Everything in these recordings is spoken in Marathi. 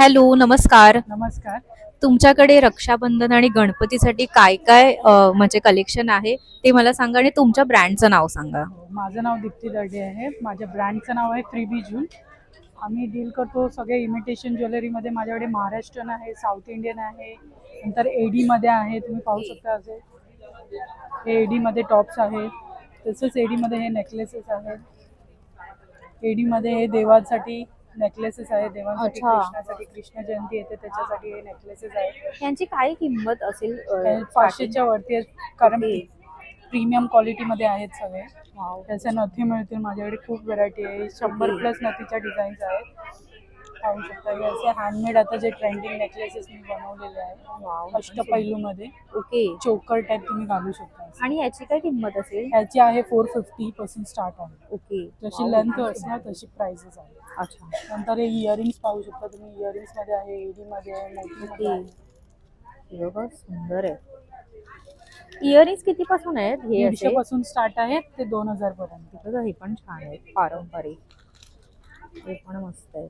हॅलो, नमस्कार. नमस्कार. तुमच्याकडे रक्षाबंधन आणि गणपतीसाठी काय काय म्हणजे कलेक्शन आहे ते मला सांगा आणि तुमच्या ब्रँडचं नाव सांगा. हो, माझं नाव दीप्ती दर्डे आहे. माझ्या ब्रँडचं नाव आहे फ्रीबी जून. आम्ही डील करतो सगळे इमिटेशन ज्वेलरीमध्ये. माझ्याकडे महाराष्ट्रीयन आहे, साऊथ इंडियन आहे, नंतर एडीमध्ये आहे. तुम्ही पाहू शकता असे हे एडीमध्ये टॉप्स आहे. तसंच एडीमध्ये हे नेकलेसेस आहेत. एडीमध्ये हे देवांसाठी नेकलेसेस आहेत. देवांसाठी, अच्छा. कृष्णासाठी, कृष्ण जयंती येते त्याच्यासाठी हे नेकलेसेस आहेत. यांची काय किंमत असेल हे स्टार्टिंग? 500च्या वरती आहेत, कारण ओके. प्रीमियम क्वालिटीमध्ये आहेत सगळे. वाव. त्याच्या नथी मिळतील माझ्याकडे. खूप व्हरायटी आहे. 100 प्लस नथीच्या डिझाईन्स आहेत. पाहू शकता हे असे हँडमेड आता जे ट्रेंडिंग नेकलेसेस मी बनवलेले वाव. आहेत अष्टपैलूमध्ये. ओके. चोकर टाईप तुम्ही घालू शकता. आणि याची काय किंमत असेल? ह्याची आहे 450 पासून स्टार्ट आहे. ओके. जशी वाव. लेंथ असणार तशी प्राइसेस आहे. अच्छा. नंतर हे इयरिंग्स पाहू शकता तुम्ही. इयरिंग्स मध्ये आहे, एडीमध्ये आहे, मोतीमध्ये ओके. आहे. हे बघा सुंदर आहे. इयरिंग्स किती पासून आहेत हे 150 असे? पासून स्टार्ट आहेत ते 2000 पर्यंत. बघा हे पण छान आहे, पारंपरिक. हे पण मस्त आहे.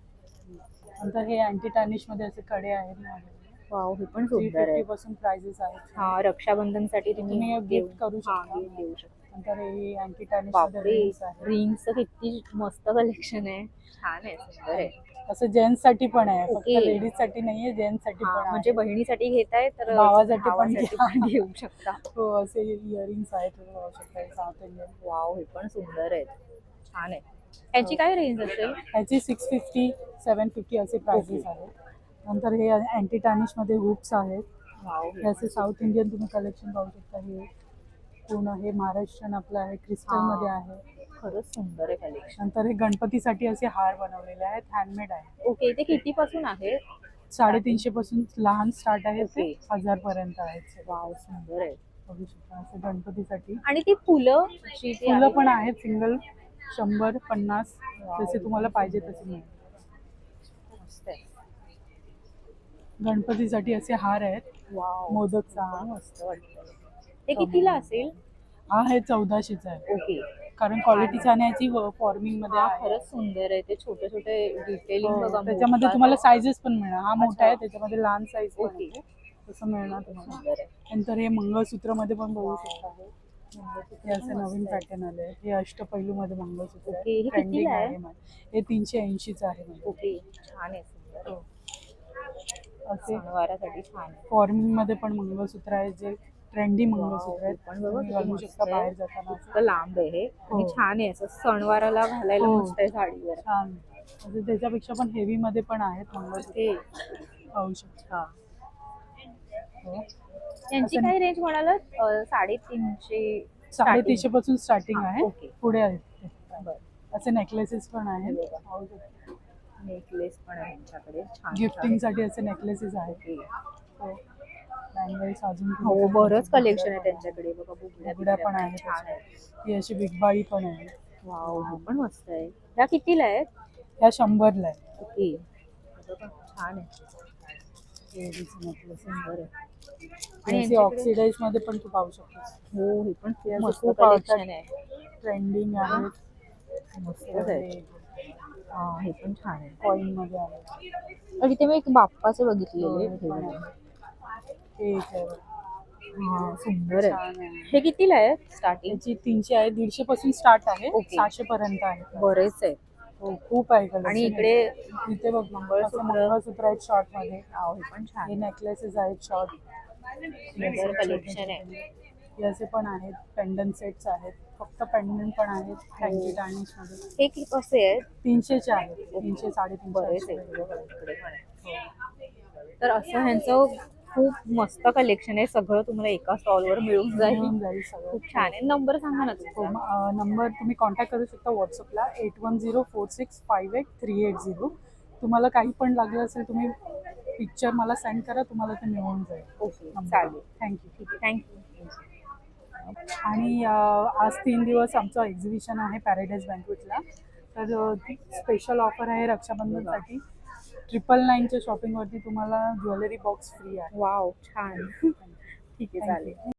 नंतर हे अँटी टॅनिश मध्ये असे कडे आहेत माझ्याकडे. वाव, हे पण सुंदर आहे. 350 पासून प्राइसेस आहेत. हा, रक्षाबंधनसाठी तुम्ही तुम्ही गिफ्ट करू शकता. gift देऊ शकता. नंतर हे अँटी टॅनिश मध्ये बापरे, रिंग्स आहेत. रिंगचं किती मस्त कलेक्शन आहे. छान आहे, सुंदर आहे. असं जेंट्स साठी पण आहे, फक्त ओके. लेडीज साठी नाहीये, जेंट्स साठी हा, पण म्हणजे आहे. बहिणीसाठी घेताय तर भावासाठी पण भावासाठी घ्या. पण घेऊ शकता. हो, असे इयरिंग्स आहेत तुम्ही पाहू शकता. South Indian. वाव, हे पण सुंदर आहे, छान आहे. याची काय रेंज असेल? ह्याची 650 750 असे प्राइसेस आहेत. नंतर हे अँटी टॅनिश मध्ये हुक्स आहेत. वाव, हे असे साऊथ इंडियन तुम्ही कलेक्शन पाहू शकता. हे पूर्ण हे महाराष्ट्रीयन आपलं आहे, क्रिस्टल मध्ये आहे. खरंच सुंदर आहे कलेक्शन. नंतर हे गणपतीसाठी असे हार बनवलेले आहेत, हँडमेड आहे. ओके, ते किती पासून आहे? 350 पासून लहान स्टार्ट आहे ते ओके. 1000 पर्यंत आहेत. वाव, सुंदर आहे. बघू शकता असे गणपतीसाठी. आणि ती फुलं जी ती फुलं आहेत, पण आहेत सिंगल 100 50 जसे तुम्हाला पाहिजे तसे मिळेल. मस्त आहे. गणपतीसाठी असे हार आहेत. वाव, मोदकचा हार. मस्त वाटतं. ते कितीला असेल? हा हे 1400चा आहे, ओके. कारण क्वालिटी छान आहे याची. फॉर्मिंग मध्ये हा, आहे. खरंच सुंदर आहे. ते छोटे छोटे डिटेलिंग हो, बघा. त्याच्यामध्ये मोठा तुम्हाला आहे. साईजेस पण मिळणार. हा मोठा आहे, अच्छा. त्याच्यामध्ये लहान साईज पण ओके. आहे. तसं मिळणार तुम्हाला. सुंदर आहे. नंतर हे मंगळसूत्र मध्ये पण बघू शकता. हे असे मस्त नवीन आहे. पॅटर्न आले. हे अष्टपैलू मध्ये मंगळसूत्र ओके, आहे, हे ट्रेंडिंग कितीला आहे? आहे. हे 380च आहे माझं. ओके, छान आहे, सुंदर आहे. हो. असे सणवारासाठी छान आहे. फॉर्मिंग मध्ये पण मंगळसूत्र आहे, जे ट्रेंडी मंगळसूत्र वाव, आहेत. पण बघा तुम्ही किती घालू मस्त शकता आहे. बाहेर जाताना. इतकं लांब आहे हे आणि हो. छान आहे, असं सणवाराला घालायला हो. मस्त आहे साडीवर. छान. म्हणजे त्याच्यापेक्षा पण हेवी मध्ये पण आहेत मंगळसूत्र. ओके. पाहू शकता. हा. हो. यांची असं काय रेंज म्हणालात? 350. 350 पासून स्टार्टिंग आहे. ओके. पुढे आहेत ते. बरं. असे नेकलेसेस पण आहेत. हे बघा. पाहू शकता. नेकलेस पण आहे यांच्याकडे, छान गिफ्टिंग साठी असे नेकलेसेस आहेत. ओके. हो. बँगल्स अजून हो, बरंच कलेक्शन आहे त्यांच्याकडे बघा. बुगड्या पण आहेत. छान आहे. ही अशी बिग बाळी पण आहे. वाव, हे पण मस्त आहे. ह्या कितीला आहेत? ह्या 100ला आहे. ओके. बघा, छान आहे, नेकलेस सुंदर आहे. आणि यांच्याकडे- ऑक्सिडाइज मध्ये पण तू पाहू शकतेस. हो, हे पण हे खूप असं मस्त खूप कलेक्शन आहे. ट्रेंडिंग आहेत. मस्तच आहे. हा, हे पण छान आहे. कॉइन मध्ये आहे. आणि इथे मी एक बाप्पाचे बघितलेले. हे हे पण बघा. आहे. हे एक आहे. हा, सुंदर आहे. छान आहे. हे कितीला आहे स्टार्टिंग? याची 300 आहे. 150 पासून स्टार्ट आहे. ओके. 600 पर्यंत आहे. बरेच आहे. हो, खूप आहे collection. आणि इकडे इथे बघ मंगळसूत्र आहेत शॉर्ट मध्ये. वाव, हे पण छान हे नेकलेसेस आहेत शॉर्ट. सुंदर कलेक्शन आहे. हे असे पण आहेत. पेंडंट सेट्स आहेत. फक्त पेंडंट पण आहेत. अँटी टार्निश मध्ये. हे कसे आहेत? 300चे आहेत. 300 350. बरेच आहे. बघा, इकडे पण आहे. तर असं ह्यांचं खूप मस्त कलेक्शन आहे. सगळं तुम्हाला एका स्टॉलवर मिळून जाईल. मिळून जाईल सगळं. खूप छान आहे. नंबर सांगा ना हो, तुमचा. नंबर तुम्ही कॉन्टॅक्ट करू शकता व्हॉट्सअपला 8104658380. तुम्हाला काही पण लागलं असेल तुम्ही पिक्चर मला सेंड करा, तुम्हाला ते मिळून जाईल. ओके, चालेल. थँक्यू. ठीक आहे, थँक्यू. आणि आज 3 दिवस आमचं एक्झिबिशन आहे पॅराडाईज बँक्वेटला. तर स्पेशल ऑफर आहे रक्षाबंधनसाठी. 999च्या शॉपिंगवरती तुम्हाला ज्वेलरी बॉक्स फ्री आहे. वाव, छान. ठीक आहे, चालेल.